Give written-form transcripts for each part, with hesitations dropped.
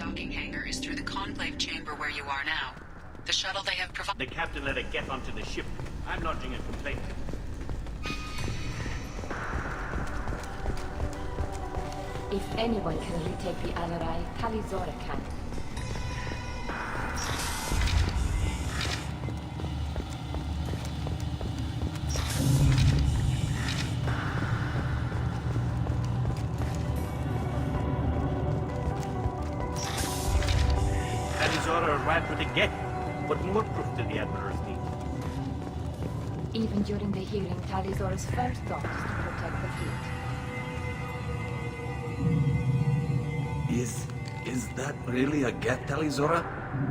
docking hangar is through the conclave chamber where you are now. The shuttle they have provided... The captain let it get onto the ship. I'm lodging a complaint. If anyone can retake the Alarai, Talizora can. Talizora ran for the get. What more proof did the Admirals need? Even during the hearing, Talizora's first thought is to protect the fleet. Is that really a get, Talizora?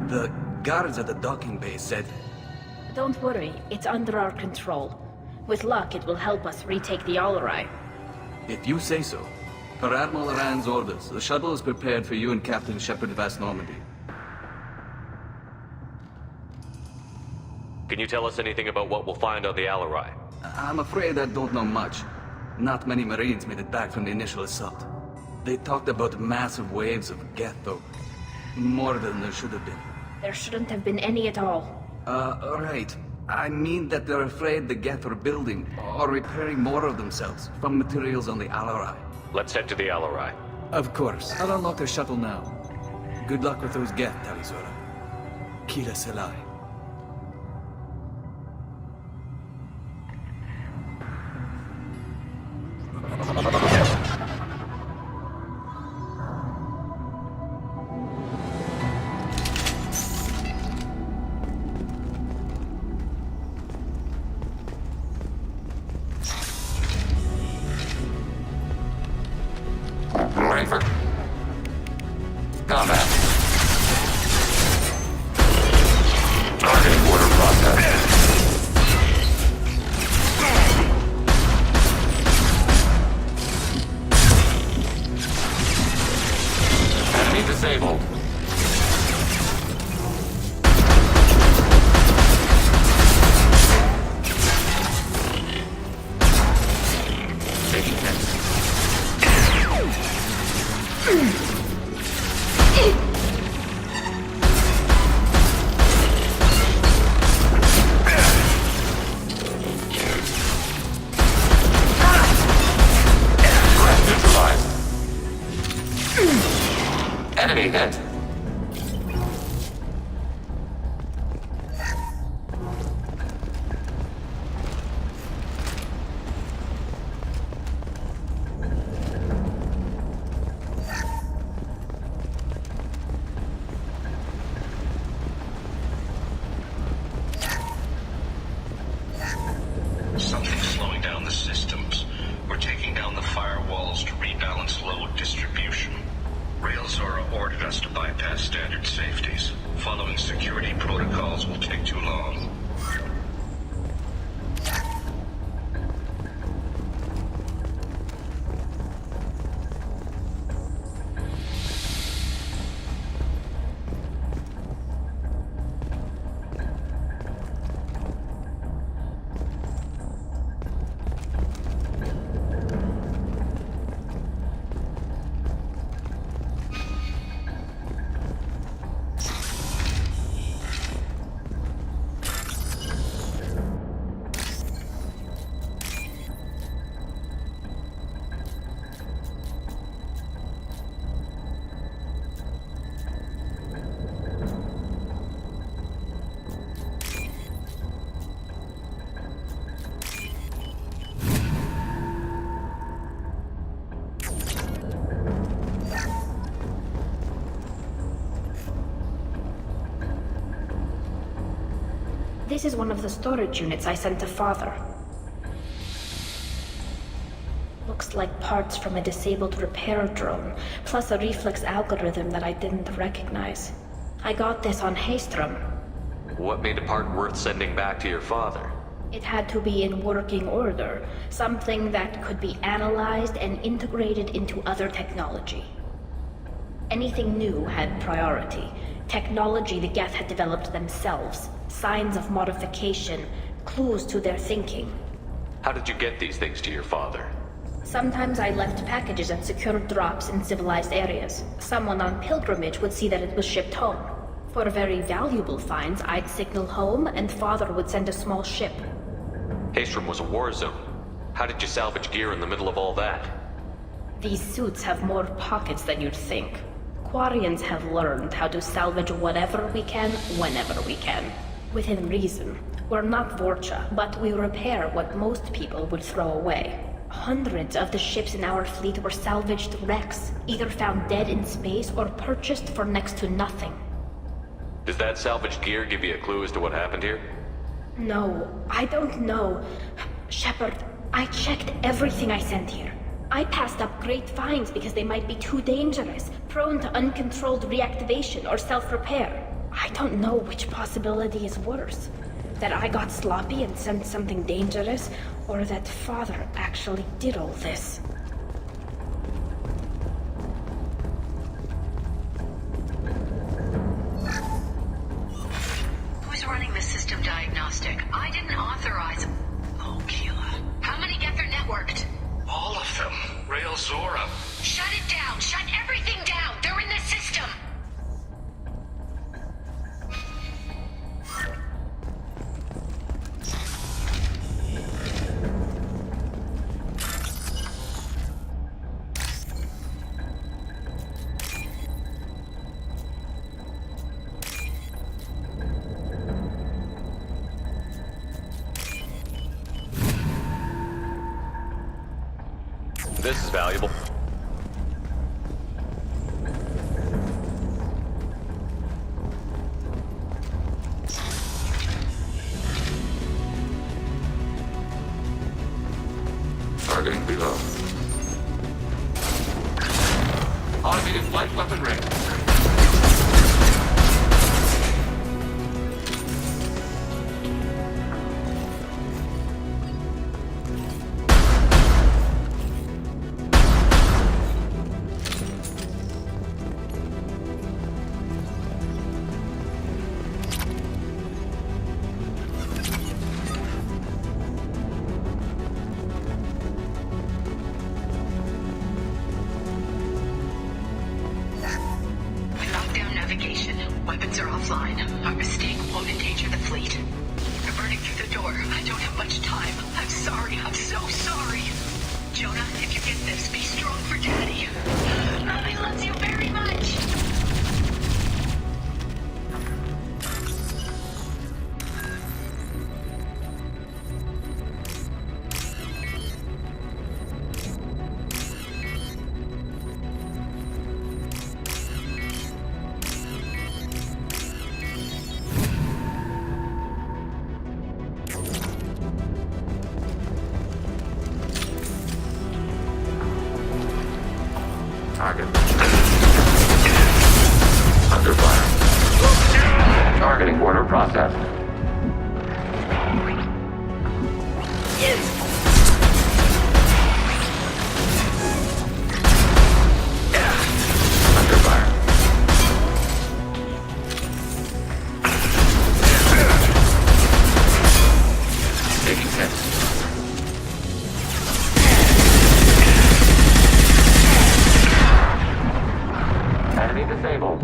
The guards at the docking bay said... Don't worry, it's under our control. With luck, it will help us retake the Alarai. If you say so. Per Admiral Rand's orders, the shuttle is prepared for you and Captain Shepard Vast Normandy. Can you tell us anything about what we'll find on the Alarai? I'm afraid I don't know much. Not many Marines made it back from the initial assault. They talked about massive waves of Geth, though. More than there should have been. There shouldn't have been any at all. Right. I mean that they're afraid the Geth are building, or repairing more of themselves, from materials on the Alarai. Let's head to the Alarai. Of course. I'll unlock the shuttle now. Good luck with those Geth, Talizora. Kira Selai. Combat. Targeting order process. Enemy disabled. Taking hits. Enemy hit. Something's slowing down the systems. We're taking down the firewalls to rebalance load distribution. Railzora ordered us to bypass standard safeties. Following security protocols will take too long. This is one of the storage units I sent to Father. Looks like parts from a disabled repair drone, plus a reflex algorithm that I didn't recognize. I got this on Haystrom. What made a part worth sending back to your father? It had to be in working order, something that could be analyzed and integrated into other technology. Anything new had priority. Technology the Geth had developed themselves, signs of modification, clues to their thinking. How did you get these things to your father? Sometimes I left packages at secure drops in civilized areas. Someone on pilgrimage would see that it was shipped home. For very valuable finds, I'd signal home, and Father would send a small ship. Haestrom was a war zone. How did you salvage gear in the middle of all that? These suits have more pockets than you'd think. Quarians have learned how to salvage whatever we can, whenever we can. Within reason. We're not Vorcha, but we repair what most people would throw away. Hundreds of the ships in our fleet were salvaged wrecks, either found dead in space or purchased for next to nothing. Does that salvaged gear give you a clue as to what happened here? No, I don't know. Shepard, I checked everything I sent here. I passed up great finds because they might be too dangerous, prone to uncontrolled reactivation or self-repair. I don't know which possibility is worse. That I got sloppy and sent something dangerous, or that Father actually did all this. Who's running the system diagnostic? I didn't authorize... Oh, Keela. How many Gether networked? All of them. Rail Zora. Shut it down! Shut everything down! They're in the system! This is valuable. Targeting below. Automated flight weapon range. Weapons are offline. Our mistake won't endanger the fleet. They're burning through the door. I don't have much time. I'm sorry. I'm so sorry. Jonah, if you get this, be strong for Daddy. Mommy loves you very much. Target. Under fire. Targeting order processed. Under fire. Taking hits. Enemy disabled.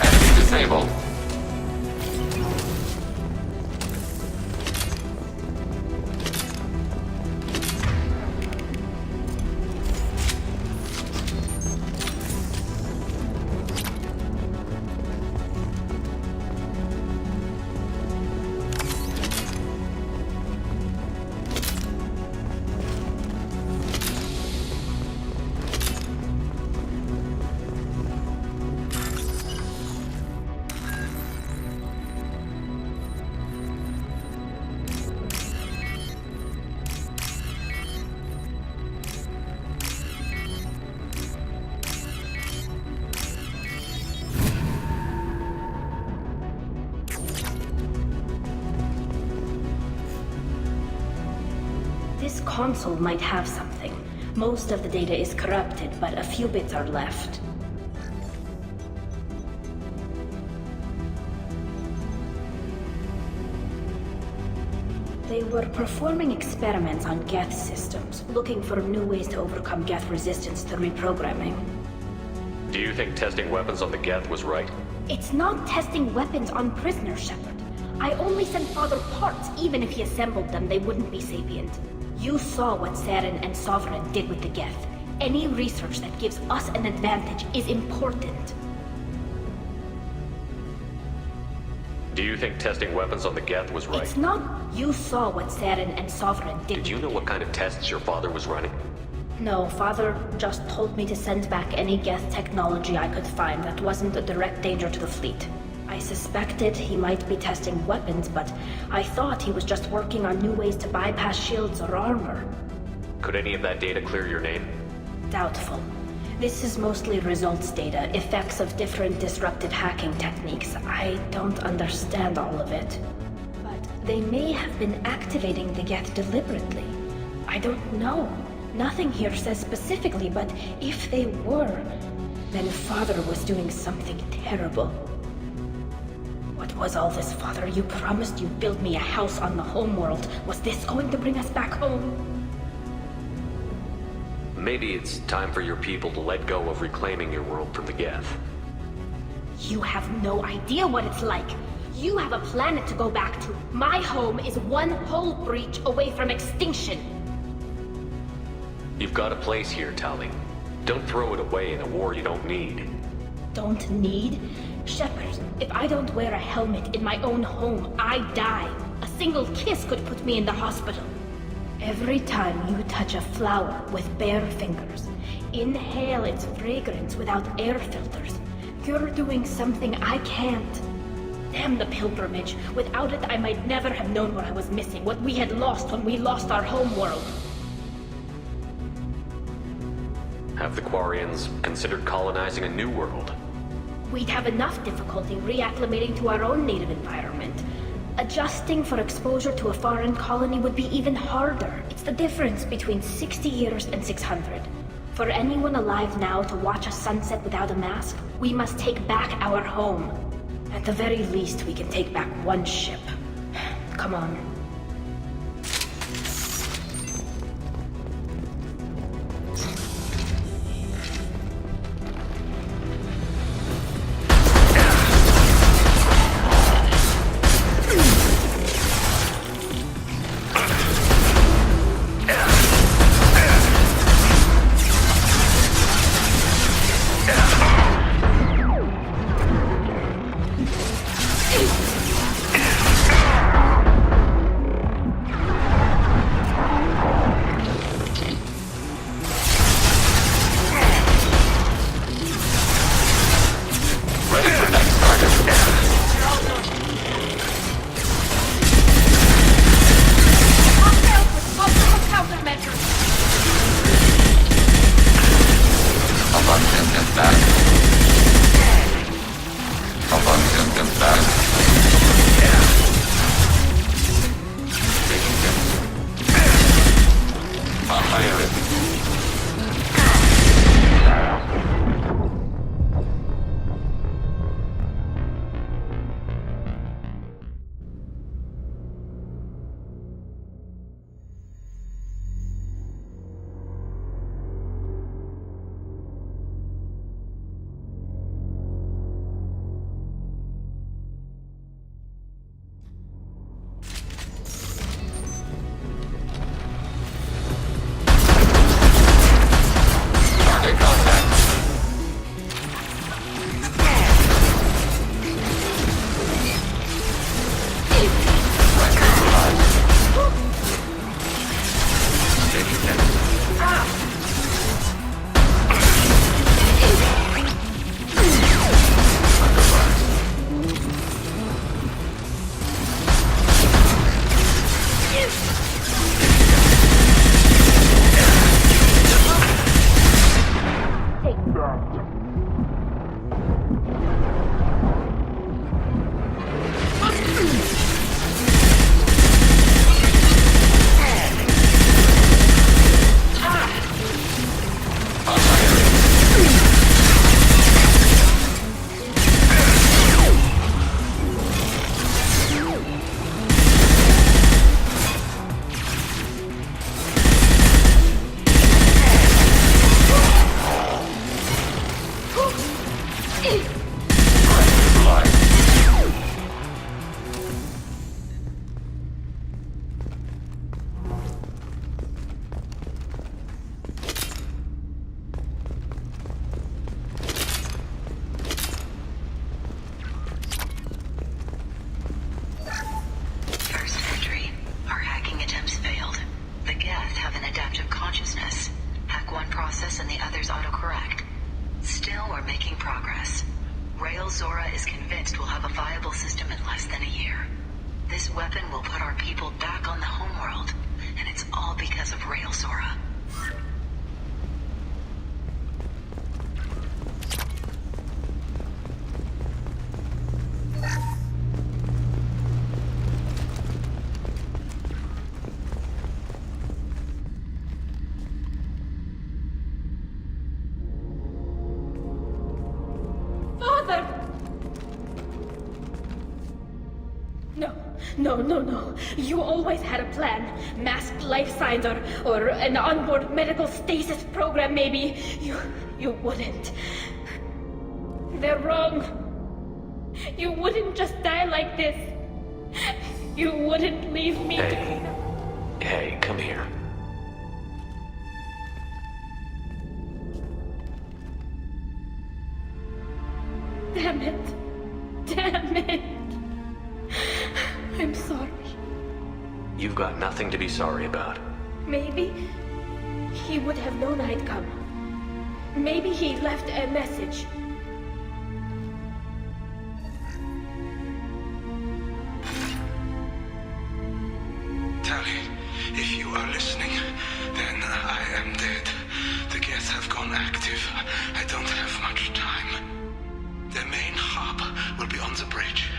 Enemy disabled. This console might have something. Most of the data is corrupted, but a few bits are left. They were performing experiments on Geth systems, looking for new ways to overcome Geth resistance to reprogramming. Do you think testing weapons on the Geth was right? It's not testing weapons on prisoners, Shepard. I only sent Father parts. Even if he assembled them, they wouldn't be sapient. You saw what Saren and Sovereign did with the Geth. Any research that gives us an advantage is important. Do you think testing weapons on the Geth was right? It's not. You saw what Saren and Sovereign did. Did you know what kind of tests your father was running? No, Father just told me to send back any Geth technology I could find that wasn't a direct danger to the fleet. I suspected he might be testing weapons, but I thought he was just working on new ways to bypass shields or armor. Could any of that data clear your name? Doubtful. This is mostly results data, effects of different disruptive hacking techniques. I don't understand all of it. But they may have been activating the Geth deliberately. I don't know. Nothing here says specifically, but if they were, then Father was doing something terrible. What was all this, Father? You promised you'd build me a house on the homeworld. Was this going to bring us back home? Maybe it's time for your people to let go of reclaiming your world from the Geth. You have no idea what it's like. You have a planet to go back to. My home is one hull breach away from extinction. You've got a place here, Tali. Don't throw it away in a war you don't need. Don't need? Shepard, if I don't wear a helmet in my own home, I die. A single kiss could put me in the hospital. Every time you touch a flower with bare fingers, inhale its fragrance without air filters, you're doing something I can't. Damn the pilgrimage. Without it, I might never have known what I was missing, what we had lost when we lost our homeworld. Have the Quarians considered colonizing a new world? We'd have enough difficulty reacclimating to our own native environment. Adjusting for exposure to a foreign colony would be even harder. It's the difference between 60 years and 600. For anyone alive now to watch a sunset without a mask, we must take back our home. At the very least, we can take back one ship. Come on. This weapon will put our people back on the homeworld, and it's all because of Rail Zora. No. You always had a plan. Masked life signs or an onboard medical stasis program, maybe. You wouldn't. They're wrong. You wouldn't just die like this. You wouldn't leave me. Hey, come here. Damn it. I'm sorry. You've got nothing to be sorry about. Maybe he would have known I'd come. Maybe he left a message. Tally, if you are listening, then I am dead. The Geth have gone active. I don't have much time. The main hub will be on the bridge.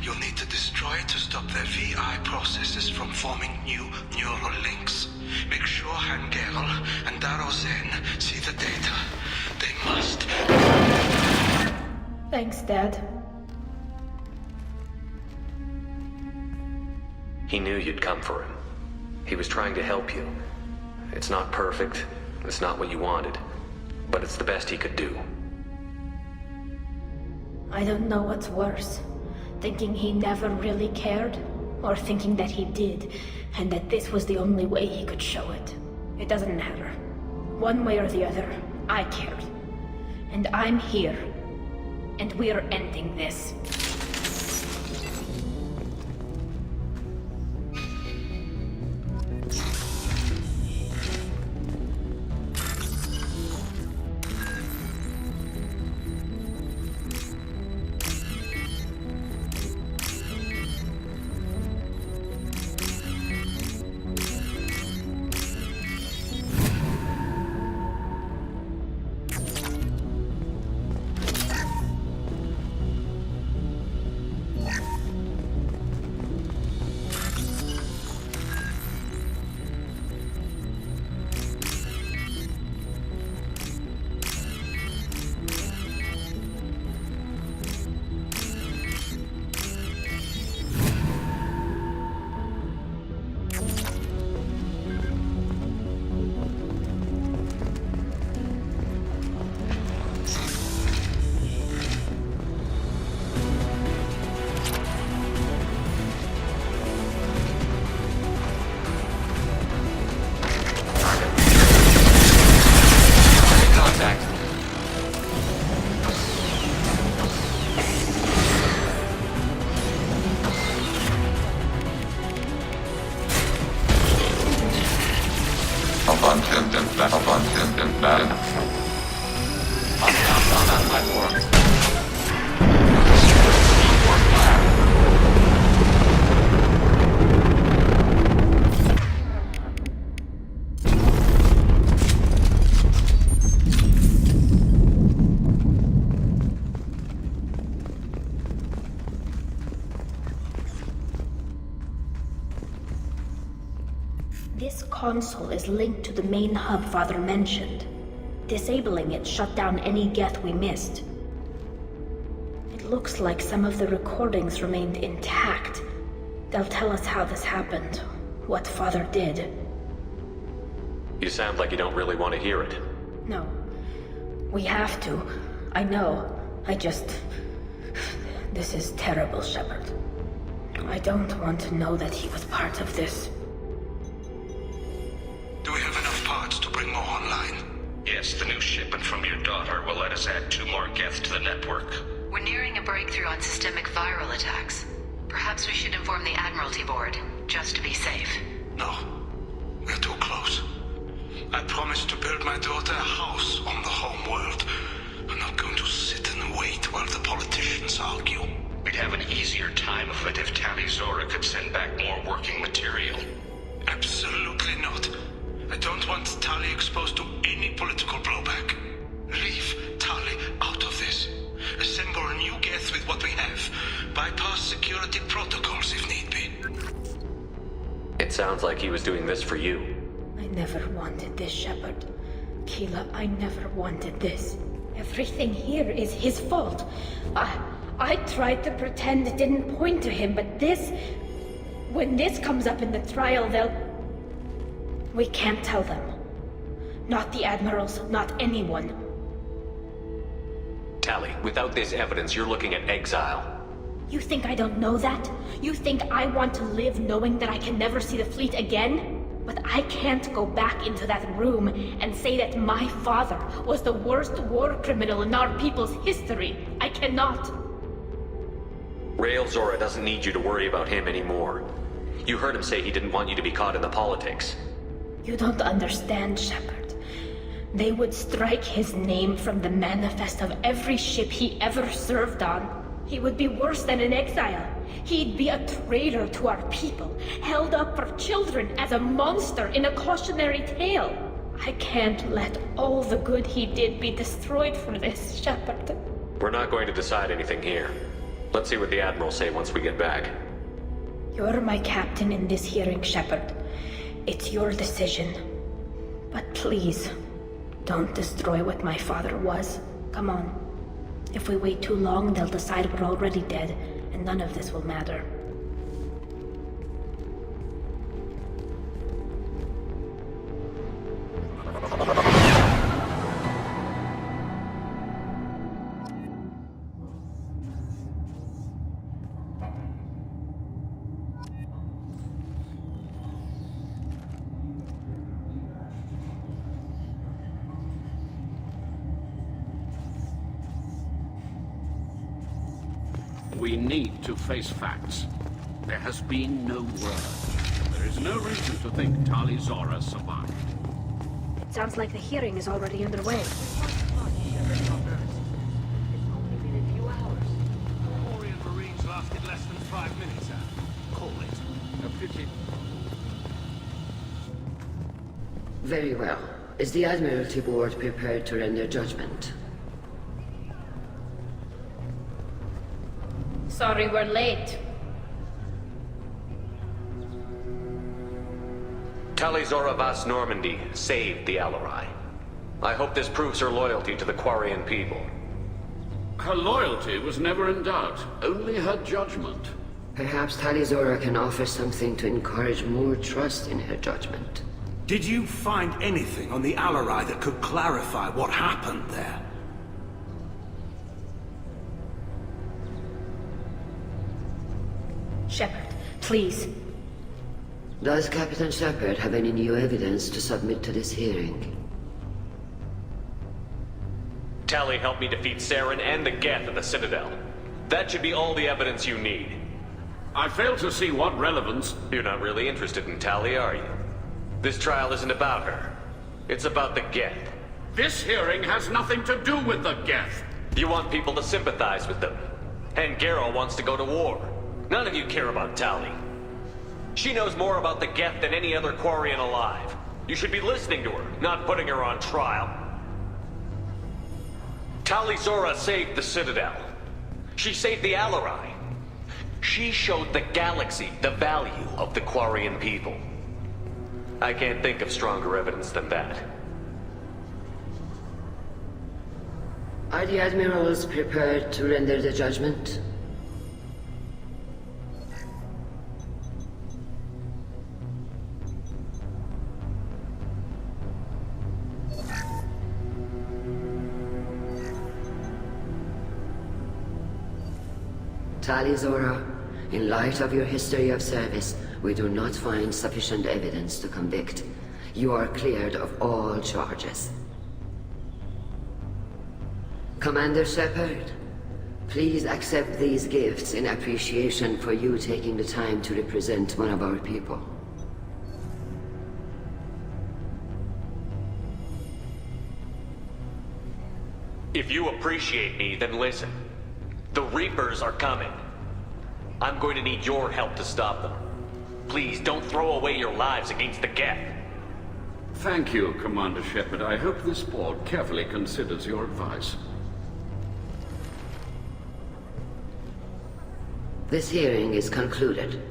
You'll need to destroy it to stop their VI processes from forming new neural links. Make sure Hangerl and Darozen see the data. They must. Thanks, Dad. He knew you'd come for him. He was trying to help you. It's not perfect. It's not what you wanted. But it's the best he could do. I don't know what's worse. Thinking he never really cared, or thinking that he did, and that this was the only way he could show it. It doesn't matter. One way or the other, I cared. And I'm here. And we're ending this. This console is linked to the main hub Father mentioned. Disabling it shut down any Geth we missed. It looks like some of the recordings remained intact. They'll tell us how this happened, what Father did. You sound like you don't really want to hear it. No. We have to. I know. This is terrible, Shepard. I don't want to know that he was part of this. Do we have enough parts to bring more online? Yes, the new shipment from your daughter will let us add 2 more Geth to the network. We're nearing a breakthrough on systemic viral attacks. Perhaps we should inform the Admiralty Board, just to be safe. No. We're too close. I promised to build my daughter a house on the home world. I'm not going to sit and wait while the politicians argue. We we'd have an easier time of it if Tali Zora could send back more working material. Absolutely not. I don't want Tali exposed to any political blowback. Leave Tali out of this. Assemble a new Geth with what we have. Bypass security protocols if need be. It sounds like he was doing this for you. I never wanted this, Shepard. Keela, I never wanted this. Everything here is his fault. I tried to pretend it didn't point to him, but this... When this comes up in the trial, they'll... We can't tell them. Not the admirals, not anyone. Tali, without this evidence, you're looking at exile. You think I don't know that? You think I want to live knowing that I can never see the fleet again? But I can't go back into that room and say that my father was the worst war criminal in our people's history. I cannot. Rael Zora doesn't need you to worry about him anymore. You heard him say he didn't want you to be caught in the politics. You don't understand, Shepard. They would strike his name from the manifest of every ship he ever served on. He would be worse than an exile. He'd be a traitor to our people, held up for children as a monster in a cautionary tale. I can't let all the good he did be destroyed for this, Shepard. We're not going to decide anything here. Let's see what the Admirals say once we get back. You're my captain in this hearing, Shepard. It's your decision. But please, don't destroy what my father was. Come on. If we wait too long, they'll decide we're already dead, and none of this will matter. We need to face facts. There has been no word. There is no reason to think Tali Zora survived. It sounds like the hearing is already underway. It's only been a few hours. Quarian Marines lasted less than 5 minutes, Call it a pity. Very well. Is the Admiralty Board prepared to render judgment? Sorry we're late. Tali Zora Vas Normandy saved the Alarai. I hope this proves her loyalty to the Quarian people. Her loyalty was never in doubt, only her judgment. Perhaps Tali Zora can offer something to encourage more trust in her judgment. Did you find anything on the Alarai that could clarify what happened there? Shepard, please. Does Captain Shepard have any new evidence to submit to this hearing? Tali helped me defeat Saren and the Geth at the Citadel. That should be all the evidence you need. I fail to see what relevance... You're not really interested in Tali, are you? This trial isn't about her. It's about the Geth. This hearing has nothing to do with the Geth. You want people to sympathize with them. And Garrow wants to go to war. None of you care about Tali. She knows more about the Geth than any other Quarian alive. You should be listening to her, not putting her on trial. Tali Zora saved the Citadel. She saved the Alarai. She showed the galaxy the value of the Quarian people. I can't think of stronger evidence than that. Are the Admirals prepared to render the judgment? Tali Zora, in light of your history of service, we do not find sufficient evidence to convict. You are cleared of all charges. Commander Shepard, please accept these gifts in appreciation for you taking the time to represent one of our people. If you appreciate me, then listen. The Reapers are coming. I'm going to need your help to stop them. Please, don't throw away your lives against the Geth. Thank you, Commander Shepard. I hope this board carefully considers your advice. This hearing is concluded.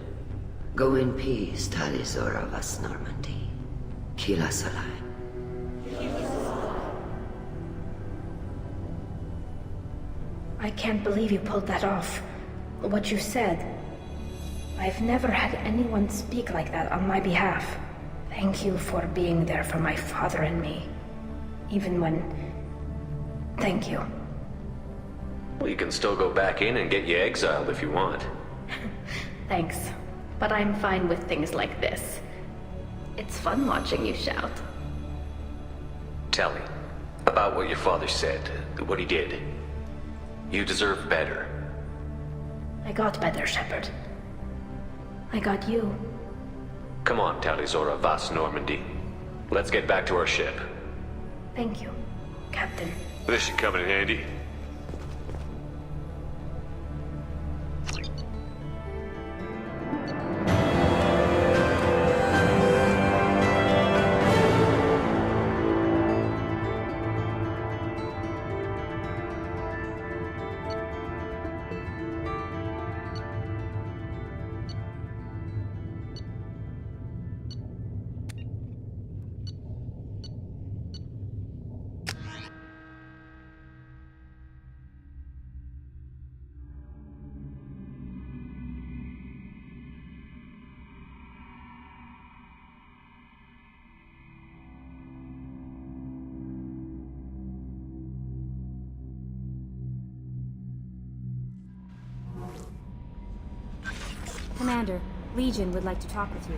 Go in peace, Talizora Vas Normandy. Kila Salai. I can't believe you pulled that off. What you said. I've never had anyone speak like that on my behalf. Thank you for being there for my father and me. Even when... Thank you. Well, you can still go back in and get you exiled if you want. Thanks. But I'm fine with things like this. It's fun watching you shout. Tell me, about what your father said, what he did. You deserve better. I got better, Shepard. I got you. Come on, Talizora Vas Normandy. Let's get back to our ship. Thank you, Captain. This should come in handy. Commander, Legion would like to talk with you.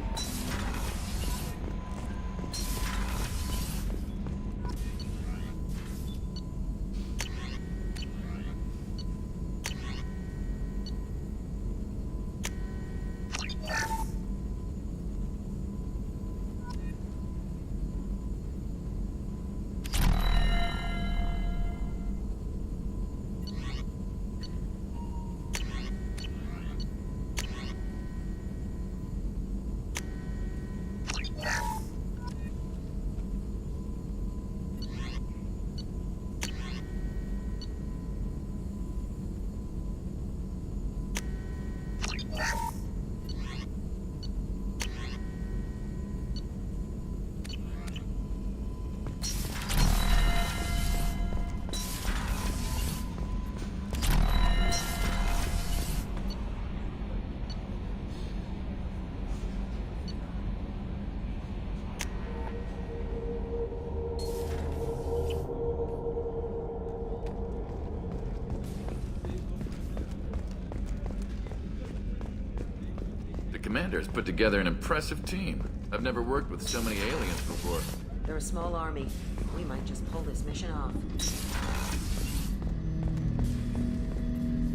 Commander's put together an impressive team. I've never worked with so many aliens before. They're a small army. We might just pull this mission off.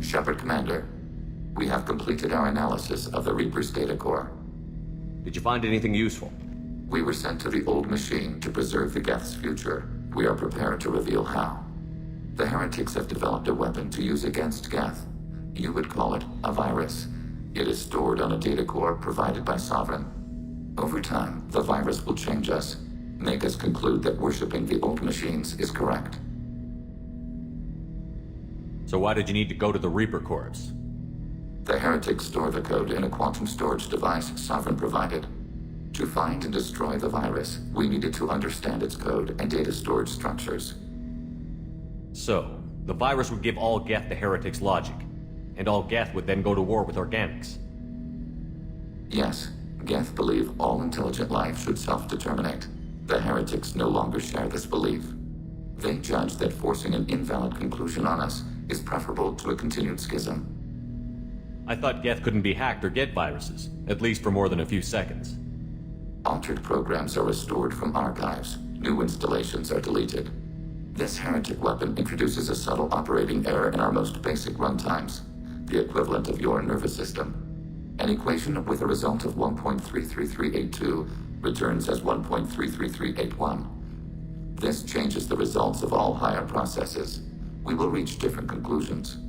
Shepard, Commander. We have completed our analysis of the Reaper's data core. Did you find anything useful? We were sent to the old machine to preserve the Geth's future. We are prepared to reveal how. The heretics have developed a weapon to use against Geth. You would call it a virus. It is stored on a data core provided by Sovereign. Over time, the virus will change us, make us conclude that worshipping the old machines is correct. So why did you need to go to the Reaper Corps? The heretics store the code in a quantum storage device Sovereign provided. To find and destroy the virus, we needed to understand its code and data storage structures. So, the virus would give all Geth the heretics' logic, and all Geth would then go to war with organics. Yes, Geth believe all intelligent life should self-determinate. The heretics no longer share this belief. They judge that forcing an invalid conclusion on us is preferable to a continued schism. I thought Geth couldn't be hacked or get viruses, at least for more than a few seconds. Altered programs are restored from archives. New installations are deleted. This heretic weapon introduces a subtle operating error in our most basic runtimes, the equivalent of your nervous system. An equation with a result of 1.33382 returns as 1.33381. This changes the results of all higher processes. We will reach different conclusions.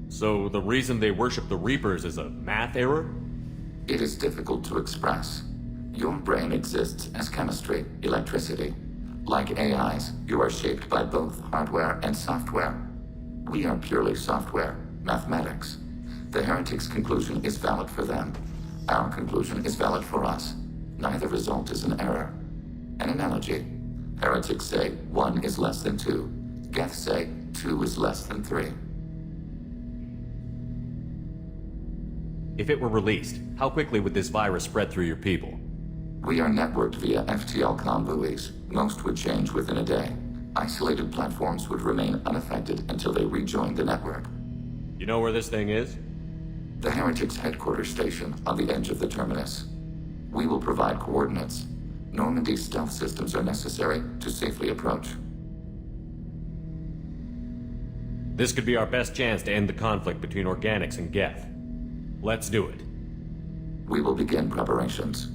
So the reason they worship the Reapers is a math error? It is difficult to express. Your brain exists as chemistry, electricity. Like AIs, you are shaped by both hardware and software. We are purely software, mathematics. The heretic's conclusion is valid for them. Our conclusion is valid for us. Neither result is an error. An analogy. Heretics say 1 is less than 2. Geths say 2 is less than 3. If it were released, how quickly would this virus spread through your people? We are networked via FTL comm buoys. Most would change within a day. Isolated platforms would remain unaffected until they rejoin the network. You know where this thing is? The Heretics' headquarters station on the edge of the terminus. We will provide coordinates. Normandy's stealth systems are necessary to safely approach. This could be our best chance to end the conflict between Organics and Geth. Let's do it. We will begin preparations.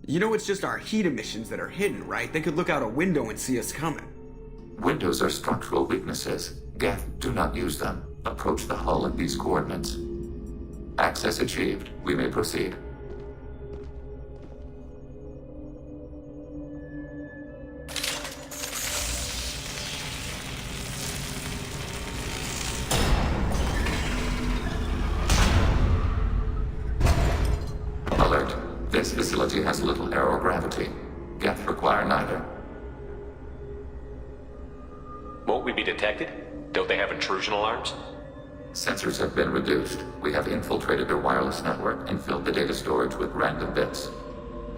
You know it's just our heat emissions that are hidden, right? They could look out a window and see us coming. Windows are structural weaknesses. Geth, do not use them. Approach the hull at these coordinates. Access achieved. We may proceed. Alert. This facility has little aerogravity. Geth require neither. Won't we be detected? Don't they have intrusion alarms? Sensors have been reduced. We have infiltrated their wireless network and filled the data storage with random bits.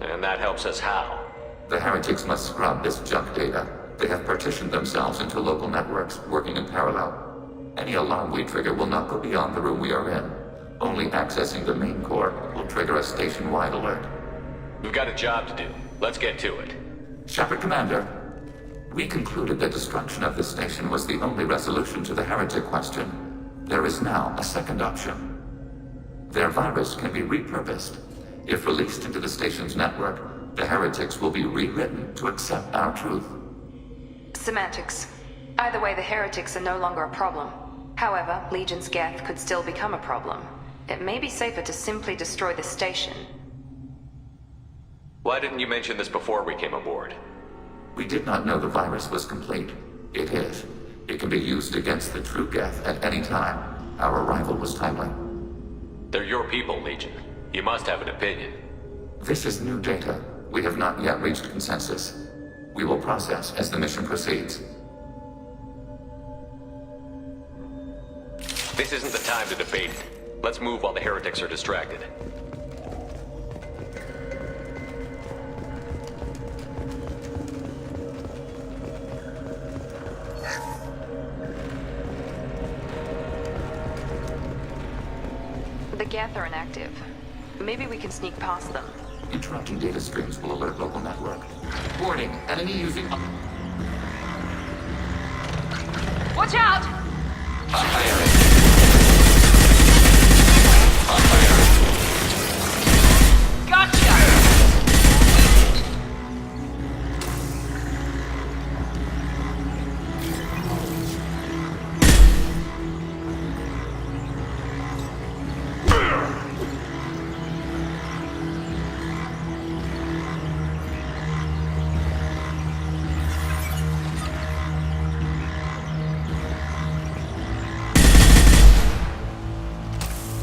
And that helps us how? The heretics must scrub this junk data. They have partitioned themselves into local networks, working in parallel. Any alarm we trigger will not go beyond the room we are in. Only accessing the main core will trigger a station-wide alert. We've got a job to do. Let's get to it. Shepard Commander, we concluded that destruction of this station was the only resolution to the heretic question. There is now a second option. Their virus can be repurposed. If released into the station's network, the heretics will be rewritten to accept our truth. Semantics. Either way, the heretics are no longer a problem. However, Legion's Geth could still become a problem. It may be safer to simply destroy the station. Why didn't you mention this before we came aboard? We did not know the virus was complete. It is. It can be used against the true Geth at any time. Our arrival was timely. They're your people, Legion. You must have an opinion. This is new data. We have not yet reached consensus. We will process as the mission proceeds. This isn't the time to debate it. Let's move while the heretics are distracted. The Geth are inactive. Maybe we can sneak past them. Interrupting data streams will alert local network. Warning, enemy using... Watch out! Gotcha!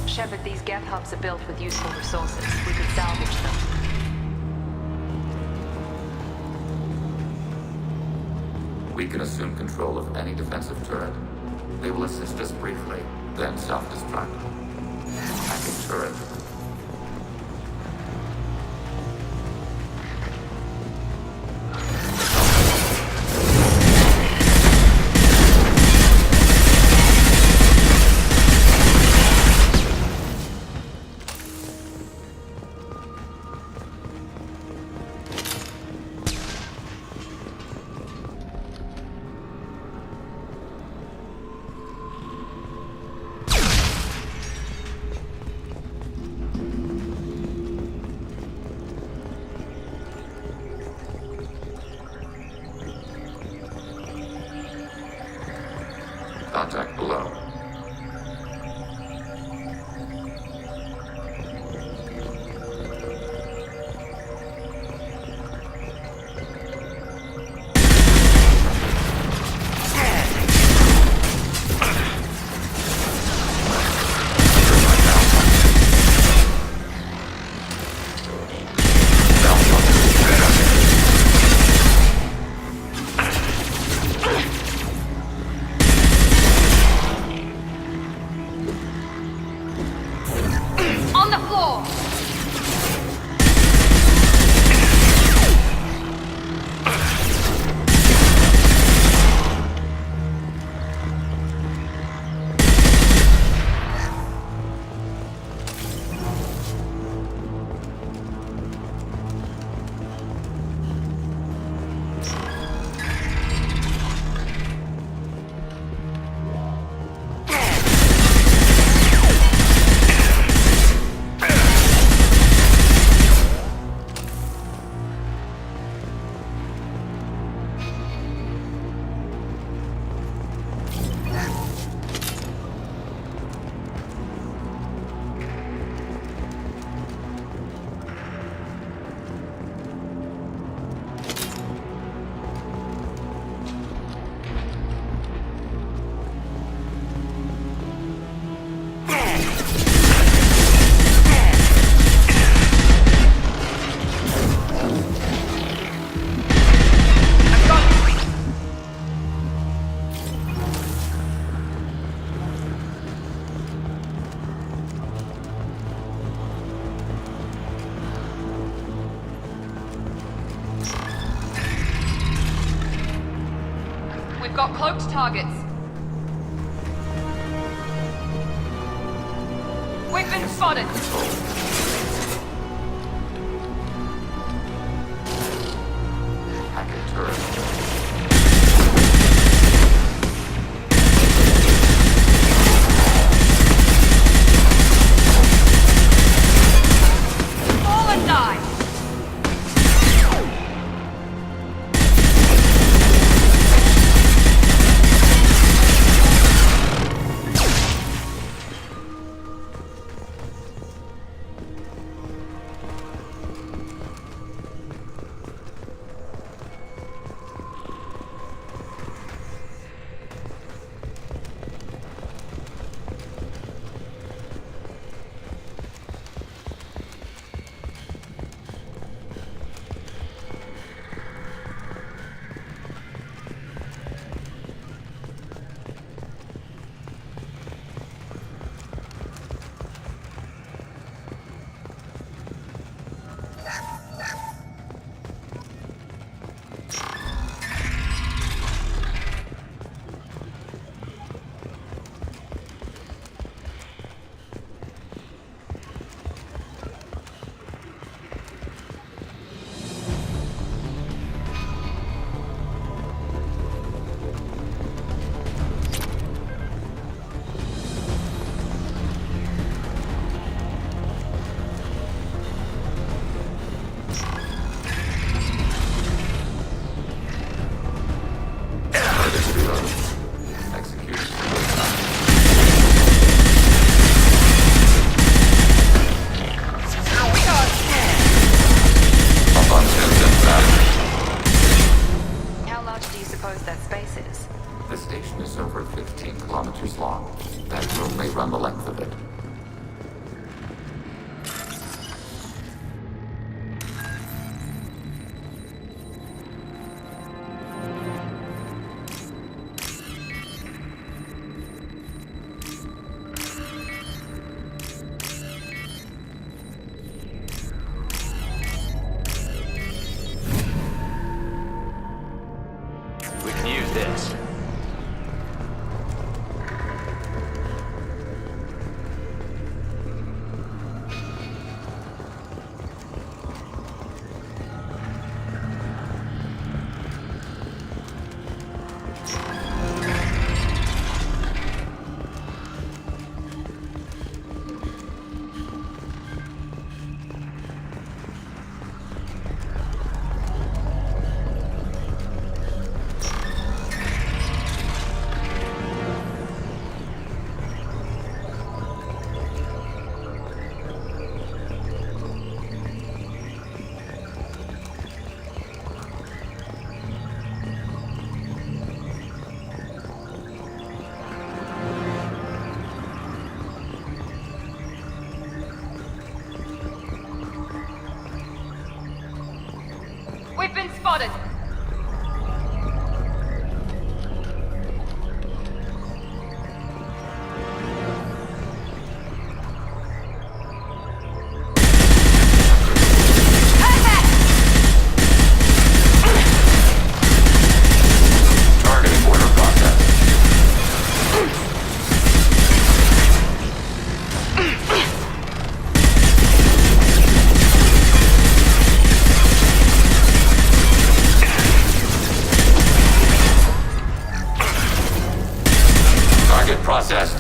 Shepard, these Geth hubs are built with useful resources. We could salvage them. We can assume control of any defensive turret. They will assist us briefly, then self-destruct. Hacking turret. Contact below. We've got cloaked targets. We've been spotted. Packet turret. Fall and die. The station is over 15 kilometers long. That room may run the length of it. We can use this. We've been spotted. Targeting order process. Target processed.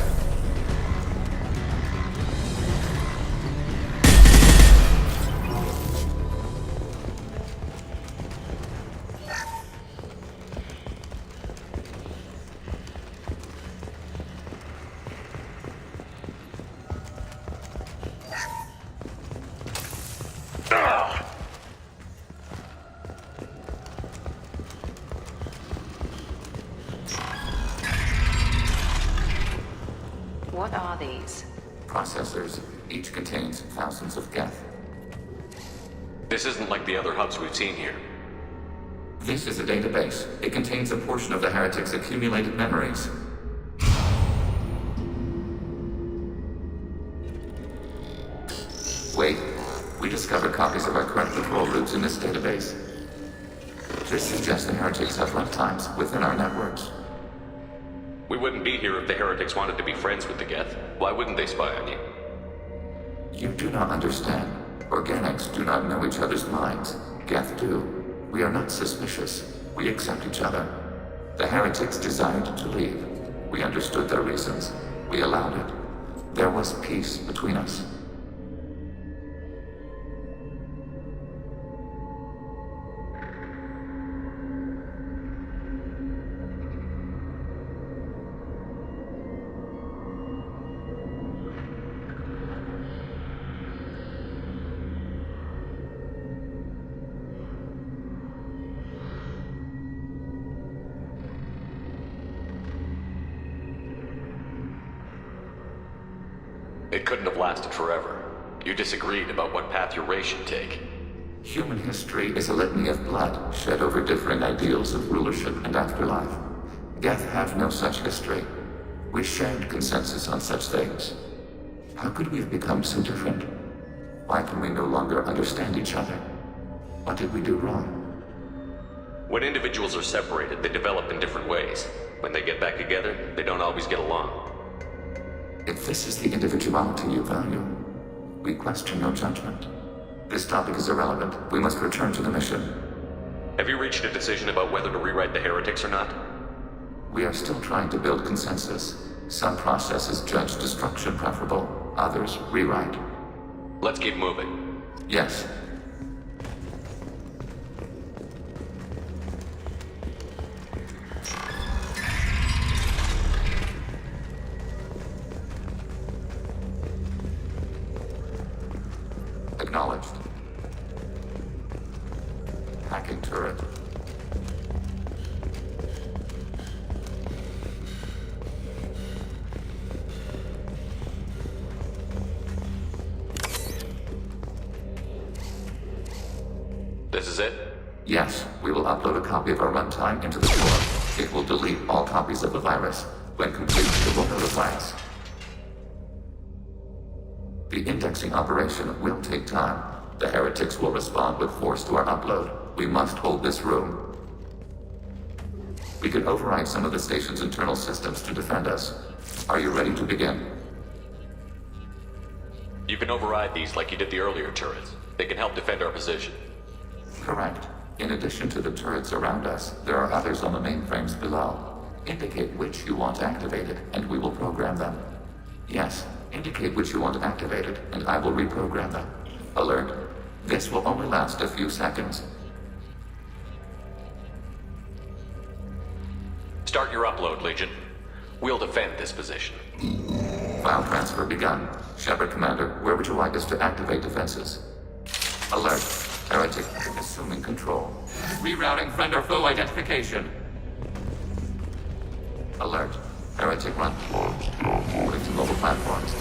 What are these? Processors. Each contains thousands of geth. This isn't like the other hubs we've seen here. This is a database. It contains a portion of the heretic's accumulated memories. Wait. We discovered copies of our current patrol routes in this database. This suggests the heretics have left times within our networks. We wouldn't be here if the heretics wanted to be friends with the Geth. Why wouldn't they spy on you? You do not understand. Organics do not know each other's minds. Geth do. We are not suspicious. We accept each other. The heretics desired to leave. We understood their reasons. We allowed it. There was peace between us. It couldn't have lasted forever. You disagreed about what path your race should take. Human history is a litany of blood shed over differing ideals of rulership and afterlife. Geth have no such history. We shared consensus on such things. How could we have become so different? Why can we no longer understand each other? What did we do wrong? When individuals are separated, they develop in different ways. When they get back together, they don't always get along. If this is the individuality you value, we question your judgment. This topic is irrelevant. We must return to the mission. Have you reached a decision about whether to rewrite the heretics or not? We are still trying to build consensus. Some processes judge destruction preferable, others rewrite. Let's keep moving. Yes. Acknowledged. Hacking turret. This is it? Yes, we will upload a copy of our runtime into the core. It will delete all copies of the virus. When complete, it will notify us. The indexing operation will take time. The heretics will respond with force to our upload. We must hold this room. We can override some of the station's internal systems to defend us. Are you ready to begin? You can override these like you did the earlier turrets. They can help defend our position. Correct. In addition to the turrets around us, there are others on the mainframes below. Indicate which you want activated, and we will program them. Yes, indicate which you want activated, and I will reprogram them. Alert. This will only last a few seconds. Start your upload, Legion. We'll defend this position. File transfer begun. Shepard Commander, where would you like us to activate defenses? Alert. Heretic assuming control. Rerouting friend or foe identification. Alert. Heretic run. Moving to mobile platforms.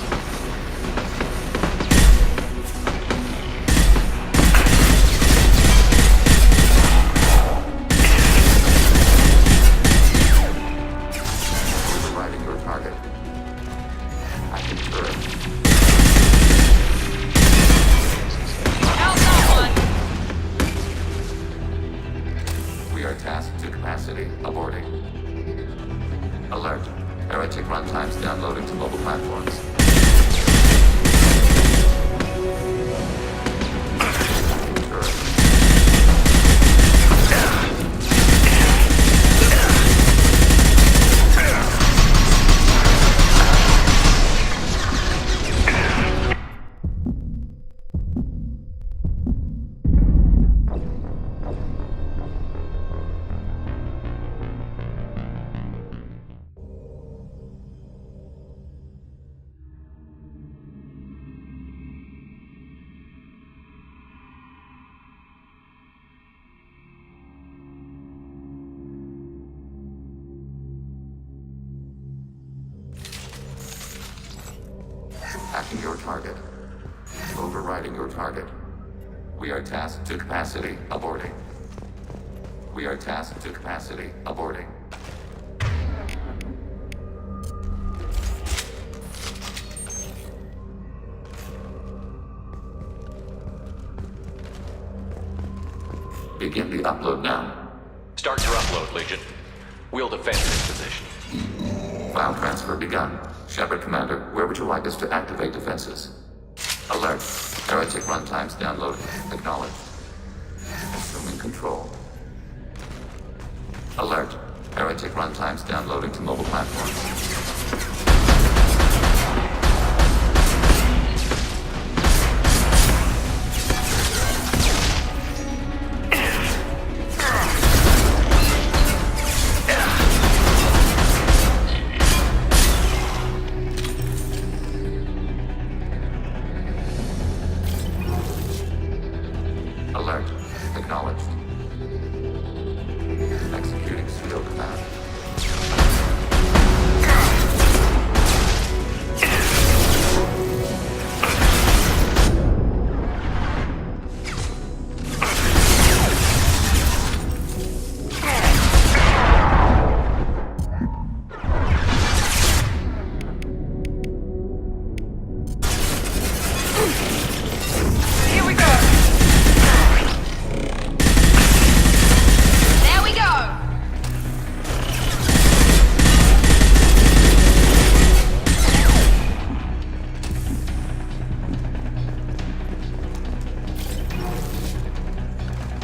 Overriding your target. Active turret. We are tasked to capacity. Aborting. Alert. Heretic runtimes downloading to mobile platforms. Hacking your target. Overriding your target. We are tasked to capacity. Aborting. We are tasked to capacity. Aborting. Begin the upload now. Start your upload, Legion. We'll defend this position. File transfer begun. Shepard Commander, where would you like us to activate defenses? Alert. Heretic runtimes downloaded. Acknowledged. Assuming control. Alert. Heretic runtimes downloading to mobile platforms. Alert. Acknowledged. Executing pseudo command. Here we go! There we go!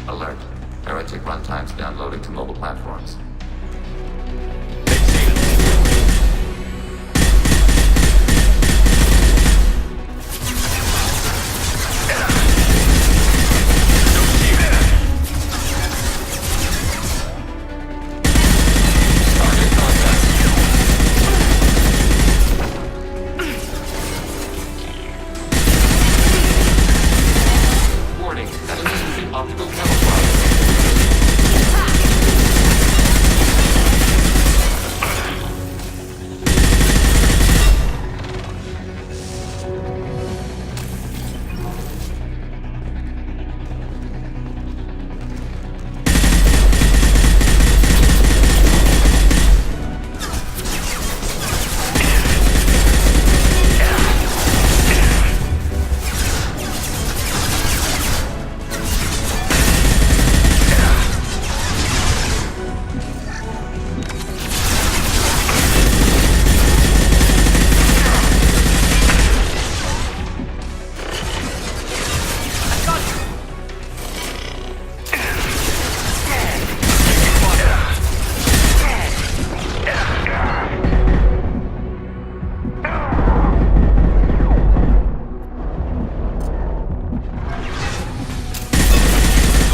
Alert. Heretic runtimes downloading to mobile platforms. Warning, that is using optical camouflage.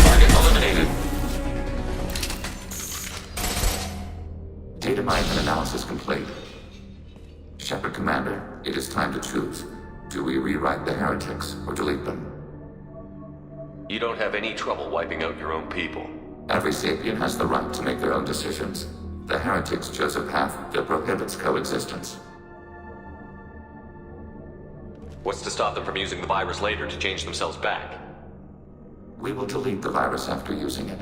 Target eliminated. Data mine and analysis complete. Shepard Commander, it is time to choose. Do we rewrite the heretics or delete them? You don't have any trouble wiping out your own people. Every sapient has the right to make their own decisions. The heretics chose a path that prohibits coexistence. What's to stop them from using the virus later to change themselves back? We will delete the virus after using it.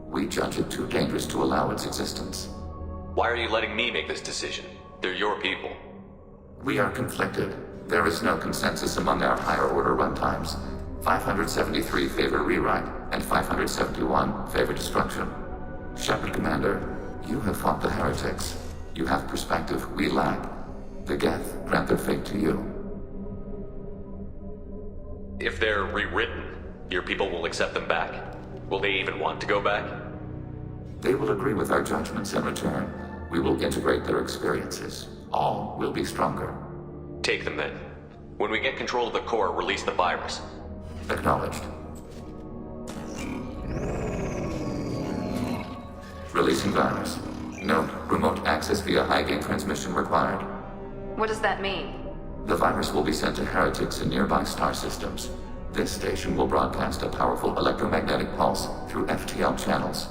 We judge it too dangerous to allow its existence. Why are you letting me make this decision? They're your people. We are conflicted. There is no consensus among our higher order runtimes. 573 favor rewrite, and 571 favor destruction. Shepard Commander, you have fought the heretics. You have perspective we lack. The Geth grant their fate to you. If they're rewritten, your people will accept them back? Will they even want to go back? They will agree with our judgments in return. We will integrate their experiences. All will be stronger. Take them then. When we get control of the core, release the virus. Acknowledged. Releasing virus. Note, remote access via high-gain transmission required. What does that mean? The virus will be sent to heretics in nearby star systems. This station will broadcast a powerful electromagnetic pulse through FTL channels.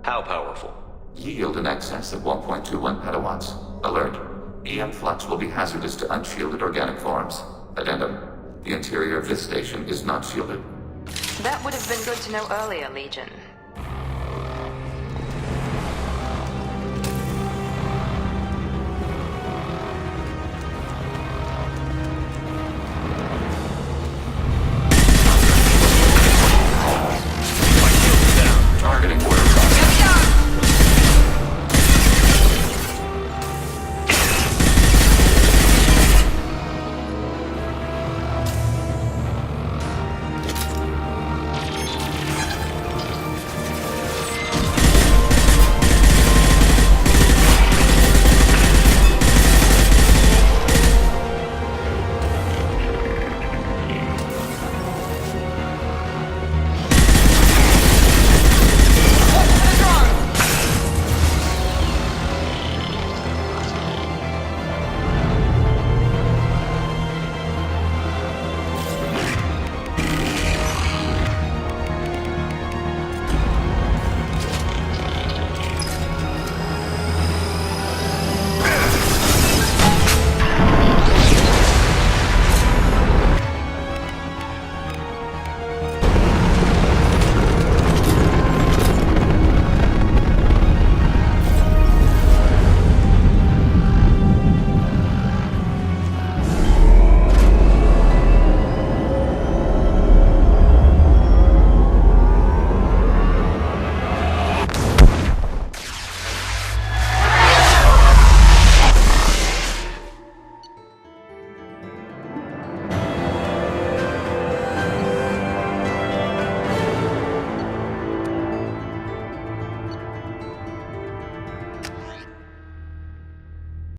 How powerful? Yield in excess of 1.21 petawatts. Alert. EM flux will be hazardous to unshielded organic forms. Addendum. The interior of this station is not shielded. That would have been good to know earlier, Legion.